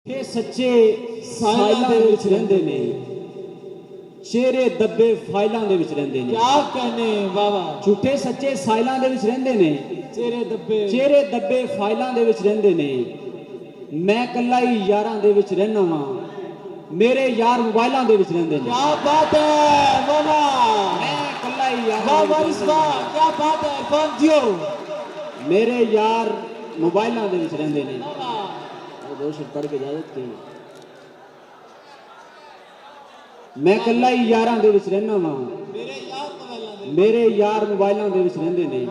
ਇਹ ਸੱਚੇ ਸਾਇਲਾਂ ਦੇ ਵਿੱਚ ਰਹਿੰਦੇ ਨੇ, ਚਿਹਰੇ ਦੱਬੇ ਫਾਈਲਾਂ ਦੇ ਵਿੱਚ ਰਹਿੰਦੇ ਨੇ। क्या कहने बाबा, ਝੂਠੇ ਸੱਚੇ ਸਾਇਲਾਂ ਦੇ ਵਿੱਚ ਰਹਿੰਦੇ ਨੇ, ਚਿਹਰੇ ਦੱਬੇ ਫਾਈਲਾਂ ਦੇ ਵਿੱਚ ਰਹਿੰਦੇ ਨੇ। ਮੈਂ ਇਕੱਲਾ ਹੀ ਯਾਰਾਂ ਦੇ ਵਿੱਚ ਰਹਿਣਾ ਵਾਂ, ਮੇਰੇ ਯਾਰ ਮੋਬਾਈਲਾਂ ਦੇ ਵਿੱਚ ਰਹਿੰਦੇ ਨੇ। क्या बात है बाबा, ਮੈਂ ਇਕੱਲਾ ਹੀ ਯਾਰਾਂ वाह ਦੇ वाह ਵਿੱਚ रिश्वा, क्या बात है कौन जियो ਮੇਰੇ ਯਾਰ ਮੋਬਾਈਲਾਂ ਦੇ ਵਿੱਚ ਰਹਿੰਦੇ ਨੇ। बाबा, दो शेर पढ़ के इजाजत की। मैं कल्ला ही यारां दे विच रहना वां, मेरे यार मोबाइलां दे, मेरे यार मोबाइलां दे विच रहंदे ने।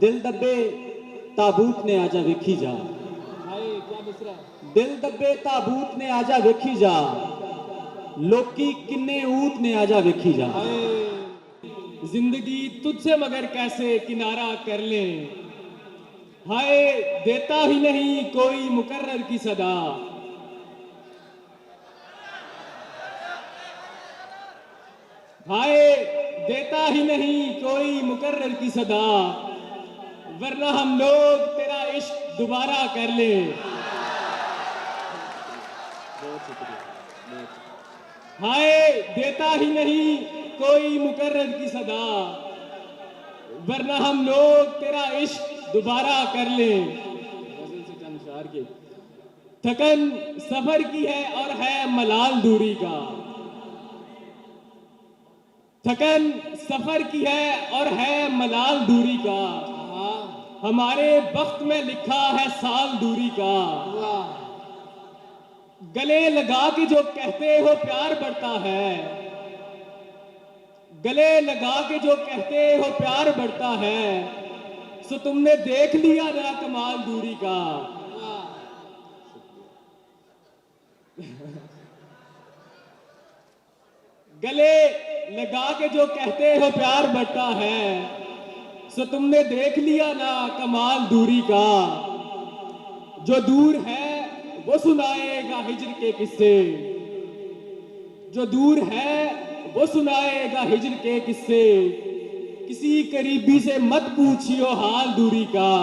दिल दब्बे ताबूत ने आजा वेखी जा, भाई क्या मिसरा है? दिल दब्बे ताबूत ने आजा वेखी जा, लोकी किन्ने ऊत ने आजा वेखी जा। हाय जिंदगी तुझसे मगर कैसे किनारा कर ले, हाय देता ही नहीं कोई मुकर्रर की सदा, हाय देता ही नहीं कोई मुकर्रर की सदा, वरना हम लोग तेरा इश्क दोबारा कर ले। हाय देता ही नहीं कोई मुकर्रर की सदा, वरना हम लोग तेरा इश्क दोबारा कर ले। थकन सफर की है और है मलाल दूरी का, थकन सफर की है और है मलाल दूरी का, हमारे वक्त में लिखा है साल दूरी का। गले लगा के जो कहते हो प्यार बढ़ता है, गले लगा के जो कहते हो प्यार बढ़ता है, सो तुमने देख लिया ना कमाल दूरी का। गले लगा के जो कहते हो प्यार बढ़ता है, सो तुमने देख लिया ना कमाल दूरी का। जो दूर है वो सुनाएगा हिज्र के किस्से, जो दूर है वो सुनाएगा हिज्र के किस्से, किसी करीबी से मत पूछियो हाल दूरी का।